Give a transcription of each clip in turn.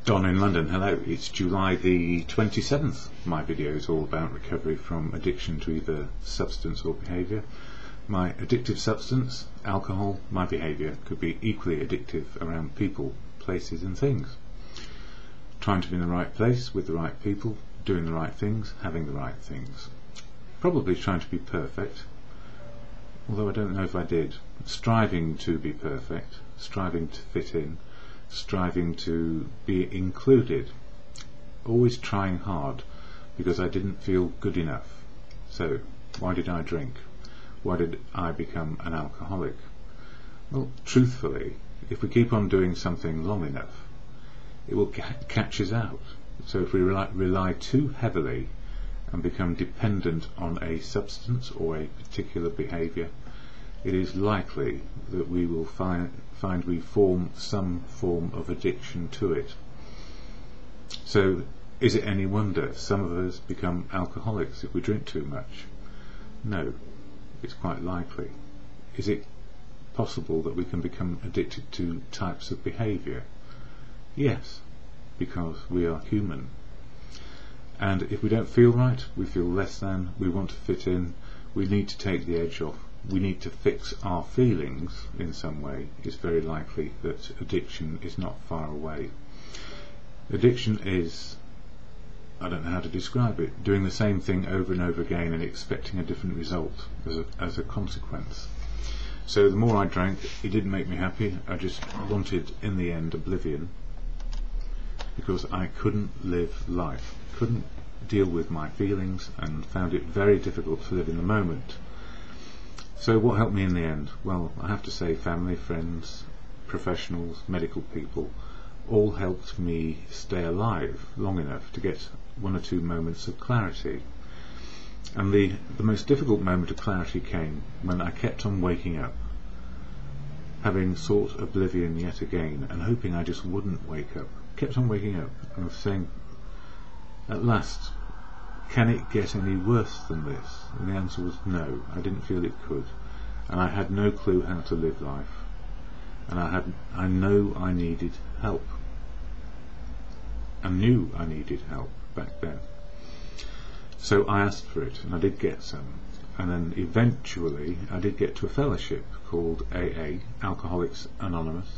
Don in London. Hello, it's July the 27th. My video is all about recovery from addiction to either substance or behaviour. My addictive substance, alcohol, my behaviour could be equally addictive around people, places and things. Trying to be in the right place, with the right people, doing the right things, having the right things. Probably trying to be perfect, although I don't know if I did. Striving to be perfect, striving to fit in, striving to be included, always trying hard because I didn't feel good enough. So why did I drink? Why did I become an alcoholic? Well, truthfully, if we keep on doing something long enough, it will catch us out. So if we rely too heavily and become dependent on a substance or a particular behaviour, it is likely that we will find we form some form of addiction to it. So is it any wonder some of us become alcoholics if we drink too much? No, it's quite likely. Is it possible that we can become addicted to types of behaviour? Yes, because we are human. And if we don't feel right, we feel less than, we want to fit in, we need to take the edge off, we need to fix our feelings in some way, it's very likely that addiction is not far away. Addiction is, I don't know how to describe it, doing the same thing over and over again and expecting a different result as a consequence. So the more I drank, it didn't make me happy. I just wanted, in the end, oblivion, because I couldn't live life, couldn't deal with my feelings, and found it very difficult to live in the moment. So what helped me in the end? Well, I have to say family, friends, professionals, medical people all helped me stay alive long enough to get one or two moments of clarity. And the most difficult moment of clarity came when I kept on waking up, having sought oblivion yet again and hoping I just wouldn't wake up. Kept on waking up and was saying, at last, can it get any worse than this? And the answer was no, I didn't feel it could, and I had no clue how to live life, and I know I needed help. I knew I needed help back then. So I asked for it, and I did get some, and then eventually I did get to a fellowship called AA, Alcoholics Anonymous,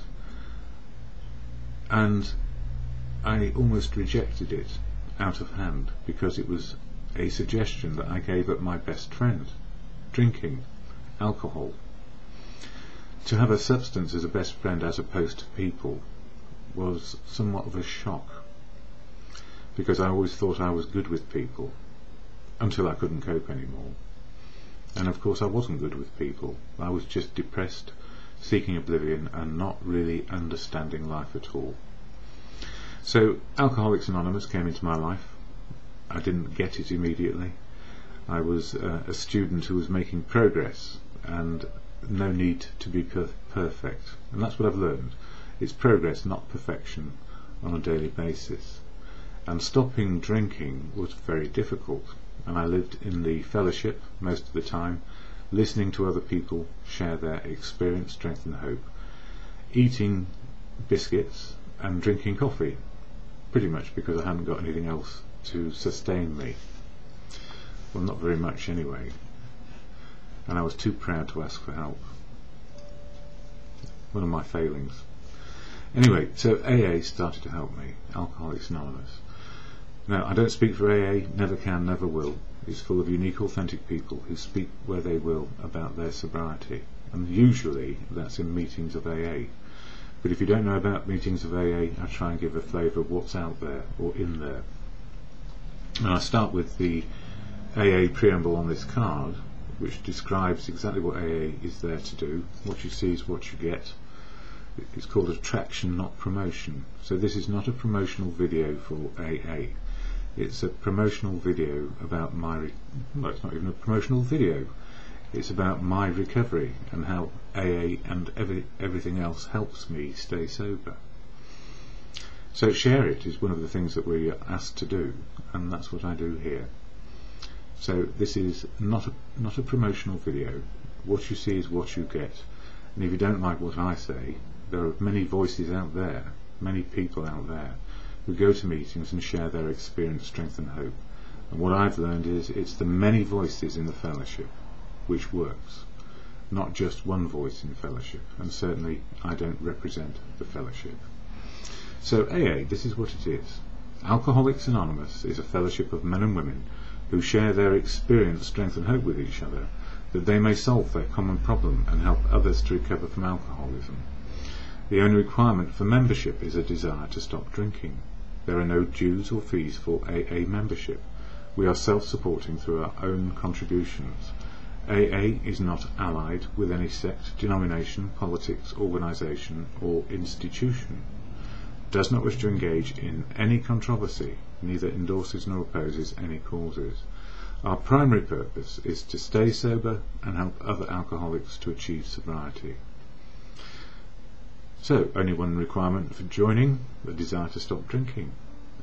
and I almost rejected it out of hand because it was a suggestion that I gave up my best friend, drinking, alcohol. To have a substance as a best friend as opposed to people was somewhat of a shock, because I always thought I was good with people until I couldn't cope anymore. And of course I wasn't good with people. I was just depressed, seeking oblivion and not really understanding life at all. So Alcoholics Anonymous came into my life. I didn't get it immediately. I was a student who was making progress, and no need to be perfect. And that's what I've learned. It's progress, not perfection, on a daily basis. And stopping drinking was very difficult. And I lived in the fellowship most of the time, listening to other people share their experience, strength and hope, eating biscuits and drinking coffee, pretty much because I hadn't got anything else to sustain me. Well, not very much anyway, and I was too proud to ask for help. One of my failings. Anyway, so AA started to help me, Alcoholics Anonymous. Now, I don't speak for AA, never can, never will. It's full of unique, authentic people who speak where they will about their sobriety, and usually that's in meetings of AA. But if you don't know about meetings of AA, I try and give a flavour of what's out there or in there. And I start with the AA preamble on this card, which describes exactly what AA is there to do. What you see is what you get. It's called attraction, not promotion. So this is not a promotional video for AA. It's a promotional video about well, it's not even a promotional video. It's about my recovery and how AA and everything else helps me stay sober. So share it is one of the things that we're asked to do, and that's what I do here. So this is not a promotional video. What you see is what you get. And if you don't like what I say, there are many voices out there, many people out there who go to meetings and share their experience, strength and hope. And what I've learned is it's the many voices in the fellowship which works, not just one voice in fellowship, and certainly I don't represent the fellowship. So AA, this is what it is. Alcoholics Anonymous is a fellowship of men and women who share their experience, strength and hope with each other, that they may solve their common problem and help others to recover from alcoholism. The only requirement for membership is a desire to stop drinking. There are no dues or fees for AA membership. We are self-supporting through our own contributions. AA is not allied with any sect, denomination, politics, organisation or institution. Does not wish to engage in any controversy, neither endorses nor opposes any causes. Our primary purpose is to stay sober and help other alcoholics to achieve sobriety. So, only one requirement for joining, the desire to stop drinking,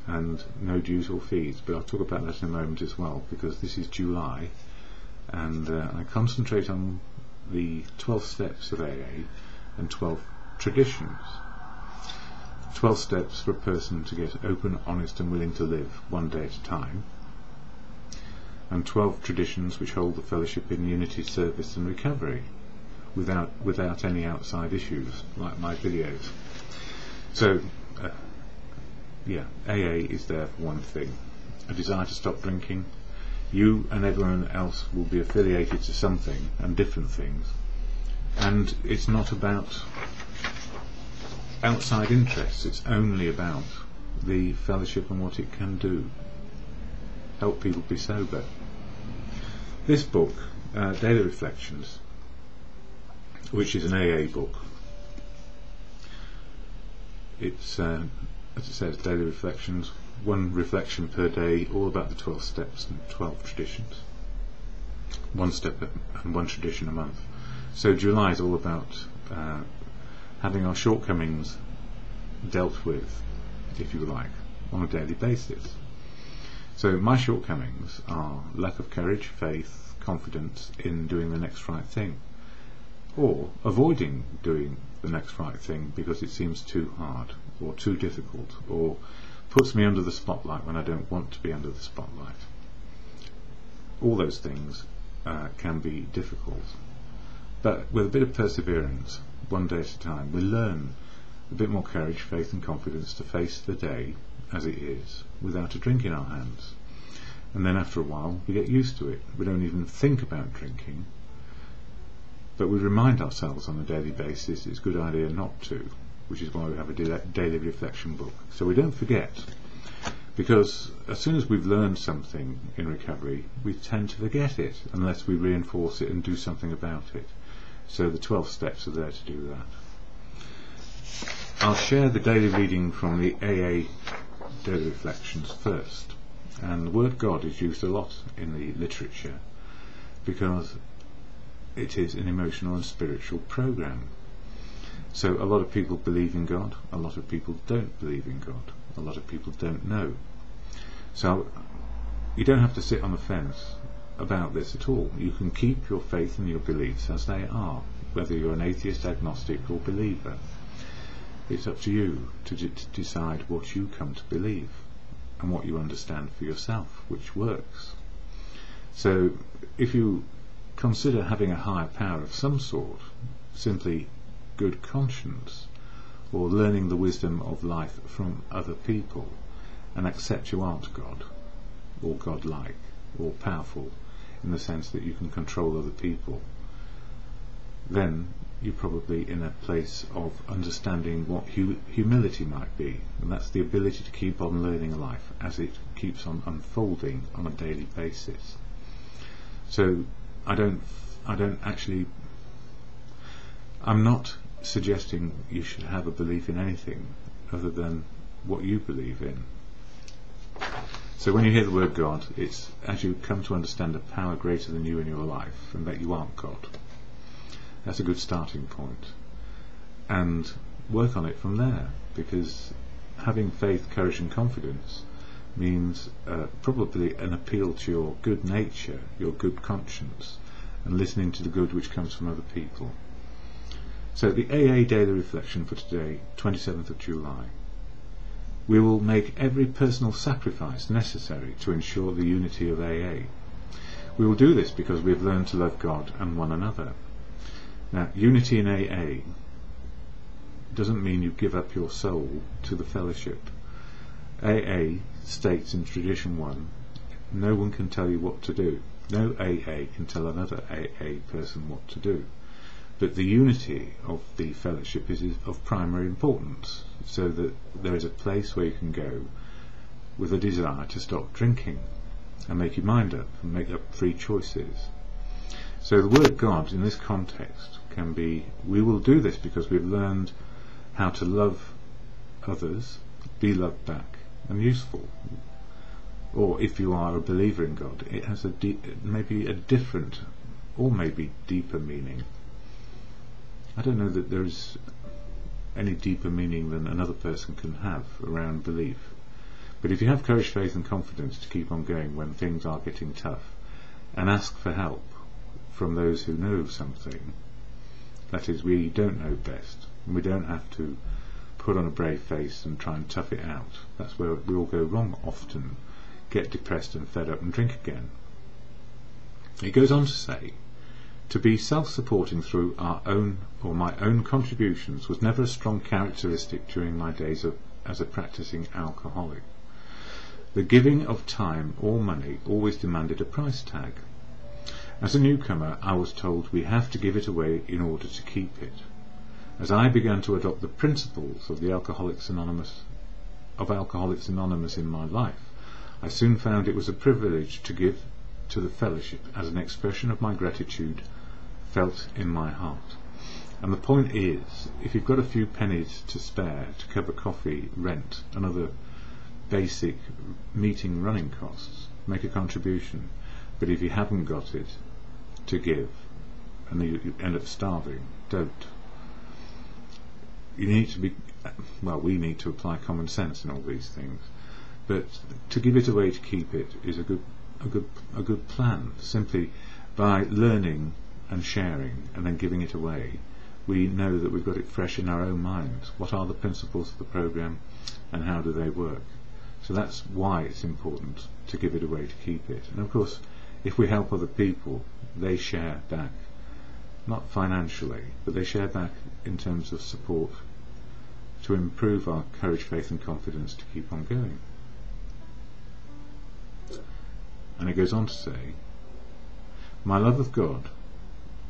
and no dues or fees, but I'll talk about that in a moment as well, because this is July, and I concentrate on the 12 steps of AA and 12 traditions. 12 steps for a person to get open, honest and willing to live one day at a time, and 12 traditions which hold the fellowship in unity, service and recovery without any outside issues like my videos. So AA is there for one thing, a desire to stop drinking. You and everyone else will be affiliated to something and different things, and it's not about outside interests, it's only about the fellowship and what it can do, help people be sober. This book, Daily Reflections, which is an AA book, it's as it says, Daily Reflections, one reflection per day, all about the 12 steps and 12 traditions, one step and one tradition a month. So July is all about having our shortcomings dealt with, if you like, on a daily basis. So my shortcomings are lack of courage, faith, confidence in doing the next right thing, or avoiding doing the next right thing because it seems too hard or too difficult, or puts me under the spotlight when I don't want to be under the spotlight. All those things can be difficult, but with a bit of perseverance, one day at a time, we learn a bit more courage, faith and confidence to face the day as it is without a drink in our hands. And then after a while we get used to it. We don't even think about drinking, but we remind ourselves on a daily basis it's a good idea not to, which is why we have a daily reflection book, so we don't forget, because as soon as we've learned something in recovery we tend to forget it unless we reinforce it and do something about it. So the 12 steps are there to do that. I'll share the daily reading from the AA Daily Reflections first, and the word God is used a lot in the literature because it is an emotional and spiritual program. So a lot of people believe in God, a lot of people don't believe in God, a lot of people don't know. So you don't have to sit on the fence about this at all. You can keep your faith and your beliefs as they are, whether you're an atheist, agnostic or believer. It's up to you to decide what you come to believe and what you understand for yourself, which works. So if you consider having a higher power of some sort, simply good conscience, or learning the wisdom of life from other people, and accept you aren't God, or God-like, or powerful in the sense that you can control other people, then you're probably in a place of understanding what humility might be, and that's the ability to keep on learning life as it keeps on unfolding on a daily basis. So I'm not suggesting you should have a belief in anything other than what you believe in. So when you hear the word God, it's as you come to understand a power greater than you in your life and that you aren't God. That's a good starting point, and work on it from there, because having faith, courage and confidence means probably an appeal to your good nature, your good conscience, and listening to the good which comes from other people. So the AA Daily Reflection for today, 27th of July. We will make every personal sacrifice necessary to ensure the unity of AA. We will do this because we have learned to love God and one another. Now, unity in AA doesn't mean you give up your soul to the fellowship. AA states in Tradition 1, no one can tell you what to do. No AA can tell another AA person what to do. But the unity of the fellowship is of primary importance, so that there is a place where you can go with a desire to stop drinking and make your mind up and make up free choices. So the word God in this context can be, we will do this because we've learned how to love others, be loved back, and useful. Or if you are a believer in God, it has maybe a different or maybe deeper meaning. I don't know that there is any deeper meaning than another person can have around belief. But if you have courage, faith and confidence to keep on going when things are getting tough, and ask for help from those who know something, that is, we don't know best, and we don't have to put on a brave face and try and tough it out. That's where we all go wrong often, get depressed and fed up and drink again. It goes on to say, to be self-supporting through our own or my own contributions was never a strong characteristic during my days as a practicing alcoholic. The giving of time or money always demanded a price tag. As a newcomer, I was told we have to give it away in order to keep it. As I began to adopt the principles of the Alcoholics Anonymous in my life, I soon found it was a privilege to give to the fellowship as an expression of my gratitude felt in my heart. And the point is, if you've got a few pennies to spare to cover coffee, rent, and other basic meeting running costs, make a contribution. But if you haven't got it to give and you end up starving, don't. You need to be, well, we need to apply common sense in all these things, but to give it away to keep it is a good plan. Simply by learning and sharing and then giving it away, we know that we've got it fresh in our own minds. What are the principles of the program and how do they work? So that's why it's important to give it away to keep it. And of course, if we help other people, they share back, not financially, but they share back in terms of support to improve our courage, faith and confidence to keep on going. And it goes on to say, my love of God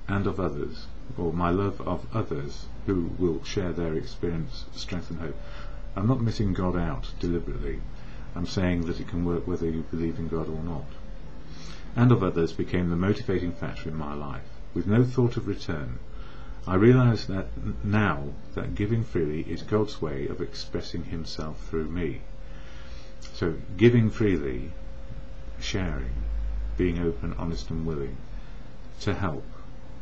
and of others, or my love of others who will share their experience, strength and hope. I'm not missing God out deliberately. I'm saying that it can work whether you believe in God or not. And of others became the motivating factor in my life. With no thought of return, I realise that now that giving freely is God's way of expressing himself through me. So giving freely, sharing, being open, honest and willing to help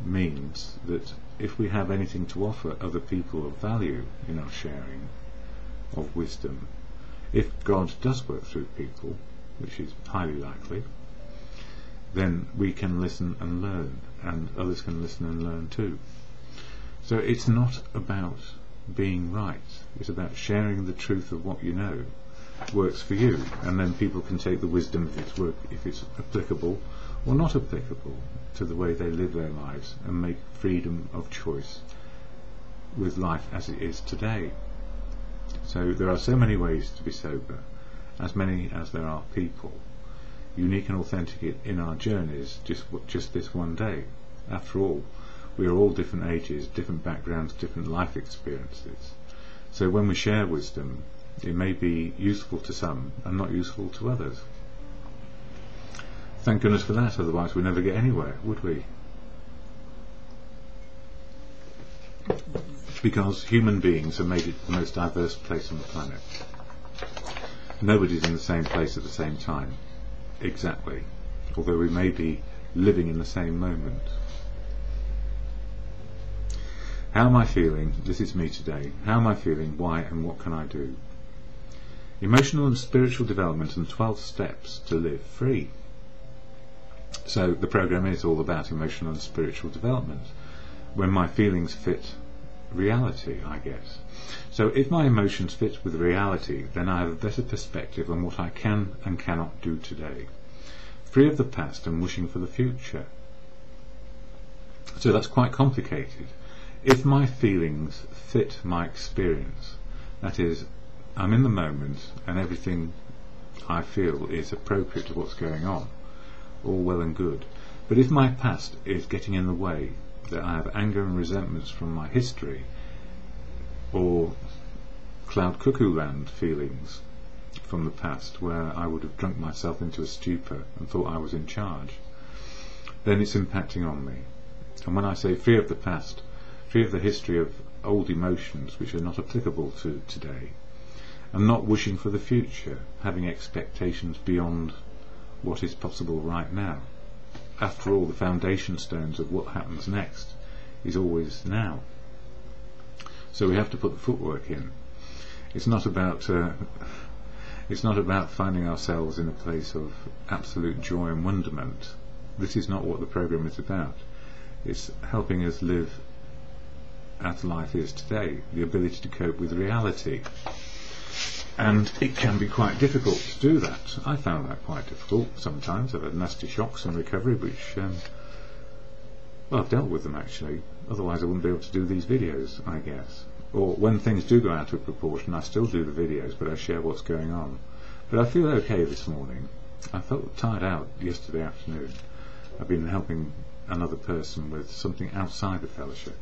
means that if we have anything to offer other people of value in our sharing of wisdom, if God does work through people, which is highly likely, then we can listen and learn, and others can listen and learn too. So it's not about being right, it's about sharing the truth of what you know works for you, and then people can take the wisdom if it's applicable or not applicable to the way they live their lives and make freedom of choice with life as it is today. So there are so many ways to be sober, as many as there are people, unique and authentic in our journeys, just this one day. After all, we are all different ages, different backgrounds, different life experiences. So when we share wisdom, it may be useful to some and not useful to others. Thank goodness for that, otherwise we'd never get anywhere, would we? Because human beings have made it the most diverse place on the planet. Nobody's in the same place at the same time, exactly, although we may be living in the same moment. How am I feeling? This is me today. How am I feeling? Why and what can I do? Emotional and spiritual development and 12 steps to live free. So the program is all about emotional and spiritual development. When my feelings fit reality, I guess. So if my emotions fit with reality, then I have a better perspective on what I can and cannot do today, free of the past and wishing for the future. So that's quite complicated. If my feelings fit my experience, that is, I'm in the moment and everything I feel is appropriate to what's going on, all well and good. But if my past is getting in the way, that I have anger and resentments from my history, or cloud cuckoo land feelings from the past where I would have drunk myself into a stupor and thought I was in charge, then it's impacting on me. And when I say free of the past, free of the history of old emotions which are not applicable to today, and not wishing for the future, having expectations beyond what is possible right now. After all, the foundation stones of what happens next is always now. So we have to put the footwork in. It's not about finding ourselves in a place of absolute joy and wonderment. This is not what the program is about. It's helping us live as life is today, the ability to cope with reality. And it can be quite difficult to do that. I found that quite difficult sometimes. I've had nasty shocks in recovery, which, well, I've dealt with them actually. Otherwise I wouldn't be able to do these videos, I guess. Or when things do go out of proportion, I still do the videos, but I share what's going on. But I feel okay this morning. I felt tired out yesterday afternoon. I've been helping another person with something outside the fellowship,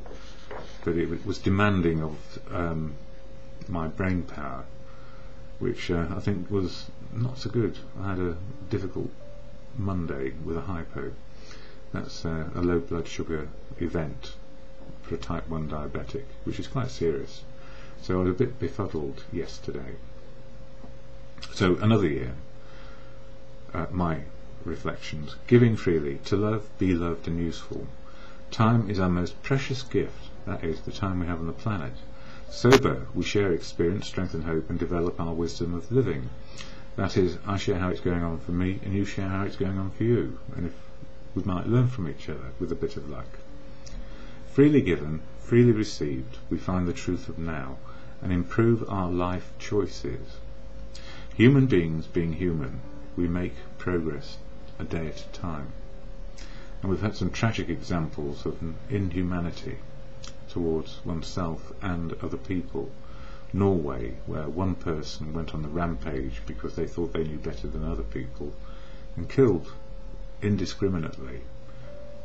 but it was demanding of my brain power, which I think was not so good. I had a difficult Monday with a hypo. That's a low blood sugar event for a type 1 diabetic, which is quite serious. So I was a bit befuddled yesterday. So another year, my reflections. Giving freely, to love, be loved and useful. Time is our most precious gift, that is, the time we have on the planet. Sober, we share experience, strength and hope, and develop our wisdom of living. That is, I share how it's going on for me, and you share how it's going on for you, and if we might learn from each other with a bit of luck. Freely given, freely received, we find the truth of now, and improve our life choices. Human beings being human, we make progress a day at a time. And we've had some tragic examples of inhumanity towards oneself and other people. Norway, where one person went on the rampage because they thought they knew better than other people and killed indiscriminately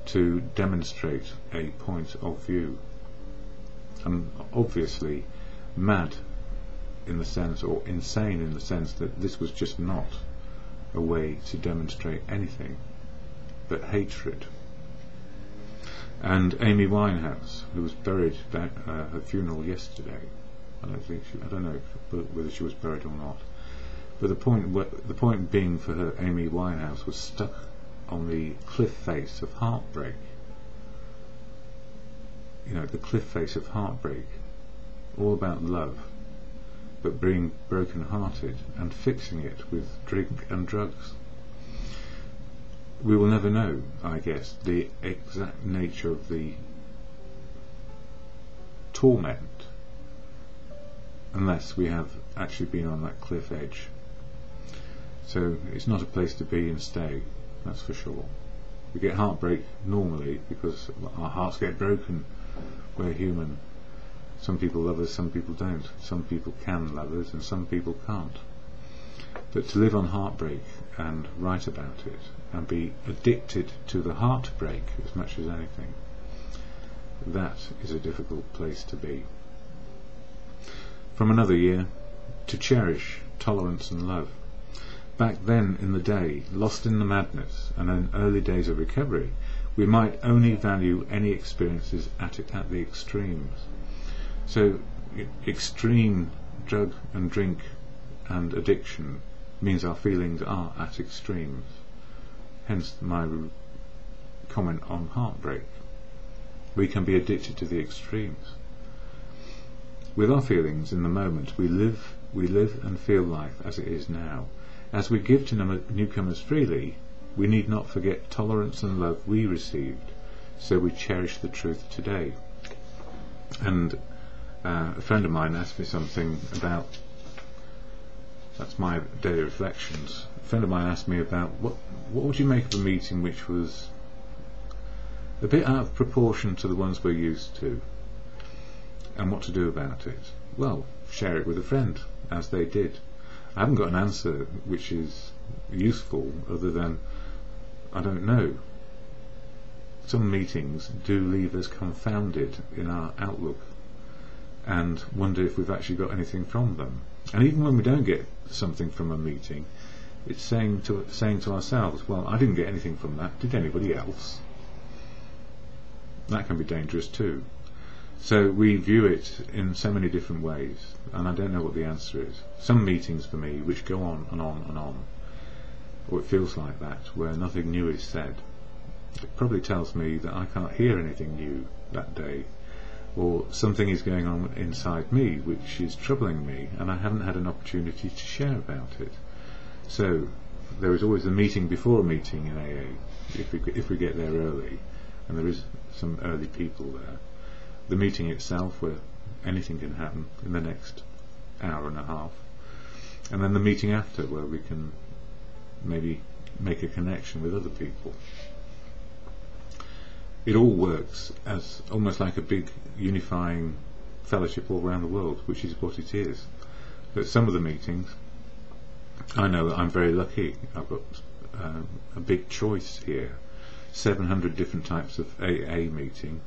to demonstrate a point of view. And obviously mad in the sense, or insane in the sense, that this was just not a way to demonstrate anything but hatred. And Amy Winehouse, who was buried at her funeral yesterday. I don't know whether she was buried or not. But the point being for her, Amy Winehouse was stuck on the cliff face of heartbreak. You know, the cliff face of heartbreak, all about love, but being broken-hearted and fixing it with drink and drugs. We will never know, I guess, the exact nature of the torment unless we have actually been on that cliff edge. So it's not a place to be and stay, that's for sure. We get heartbreak normally because our hearts get broken. We're human. Some people love us, some people don't. Some people can love us and some people can't. But to live on heartbreak and write about it and be addicted to the heartbreak as much as anything, that is a difficult place to be. From another year, to cherish tolerance and love. Back then in the day, lost in the madness and in early days of recovery, we might only value any experiences at the extremes. So extreme drug and drink and addiction means our feelings are at extremes. Hence my comment on heartbreak. We can be addicted to the extremes. With our feelings in the moment, we live and feel life as it is now. As we give to newcomers freely, we need not forget tolerance and love we received, so we cherish the truth today. And A friend of mine asked me something about, that's my daily reflections. A friend of mine asked me about what would you make of a meeting which was a bit out of proportion to the ones we're used to, and what to do about it. Well, share it with a friend, as they did. I haven't got an answer which is useful other than, I don't know. Some meetings do leave us confounded in our outlook and wonder if we've actually got anything from them. And even when we don't get something from a meeting, it's saying to ourselves, well, I didn't get anything from that, did anybody else? That can be dangerous too. So we view it in so many different ways, and I don't know what the answer is. Some meetings for me which go on and on and on, or it feels like that, where nothing new is said, it probably tells me that I can't hear anything new that day, or something is going on inside me which is troubling me, and I haven't had an opportunity to share about it. So there is always a meeting before a meeting in AA, if we get there early, and there is some early people there. The meeting itself, where anything can happen in the next hour and a half, and then the meeting after, where we can maybe make a connection with other people. It all works as almost like a big unifying fellowship all around the world, which is what it is. But some of the meetings, I know that I'm very lucky. I've got a big choice here. 700 different types of AA meeting,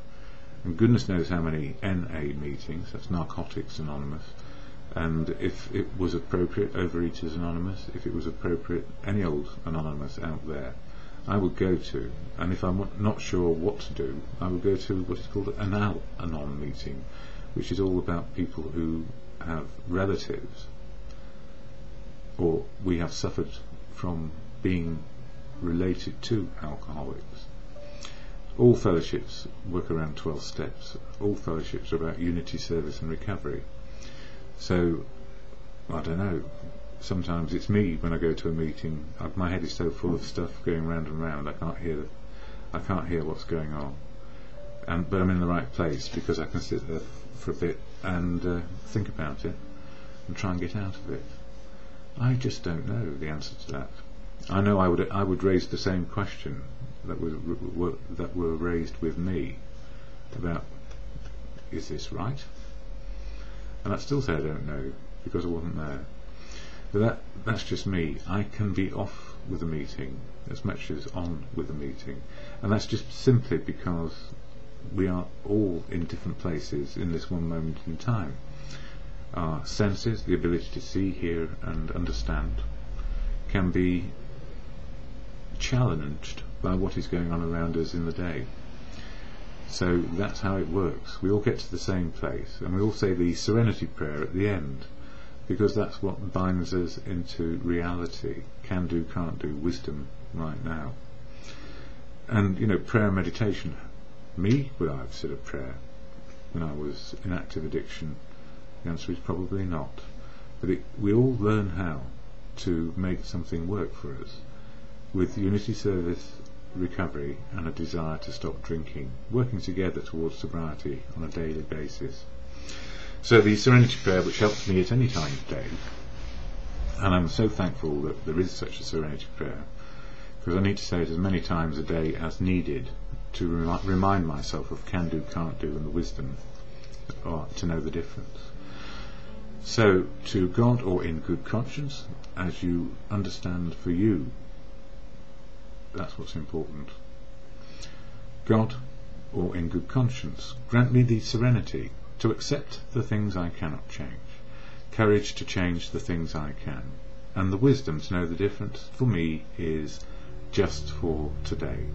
and goodness knows how many NA meetings, that's Narcotics Anonymous, and if it was appropriate, Overeaters Anonymous, if it was appropriate, any old Anonymous out there, I would go to. And if I'm not sure what to do, I would go to what is called an Al-Anon meeting, which is all about people who have relatives, or we have suffered from being related to alcoholics. All fellowships work around 12 steps. All fellowships are about unity, service and recovery. So, I don't know, sometimes it's me when I go to a meeting, my head is so full of stuff going round and round, I can't hear what's going on. But I'm in the right place because I can sit there for a bit and think about it and try and get out of it. I just don't know the answer to that. I know I would raise the same question that were raised with me about, is this right? And I'd still say I don't know because I wasn't there. But that's just me. I can be off with a meeting as much as on with a meeting, and that's just simply because we are all in different places in this one moment in time. Our senses, the ability to see, hear and understand, can be challenged by what is going on around us in the day. So that's how it works. We all get to the same place, and we all say the serenity prayer at the end, because that's what binds us into reality. Can do, can't do, wisdom right now. And prayer and meditation. Would I have said a prayer when I was in active addiction? The answer is probably not. But we all learn how to make something work for us with unity, service, recovery and a desire to stop drinking, working together towards sobriety on a daily basis. So the serenity prayer, which helps me at any time of day, and I'm so thankful that there is such a serenity prayer, because I need to say it as many times a day as needed to remind myself of can do, can't do and the wisdom, or to know the difference. So, to God or in good conscience, as you understand for you, that's what's important. God, or in good conscience, grant me the serenity to accept the things I cannot change, courage to change the things I can, and the wisdom to know the difference for me is just for today.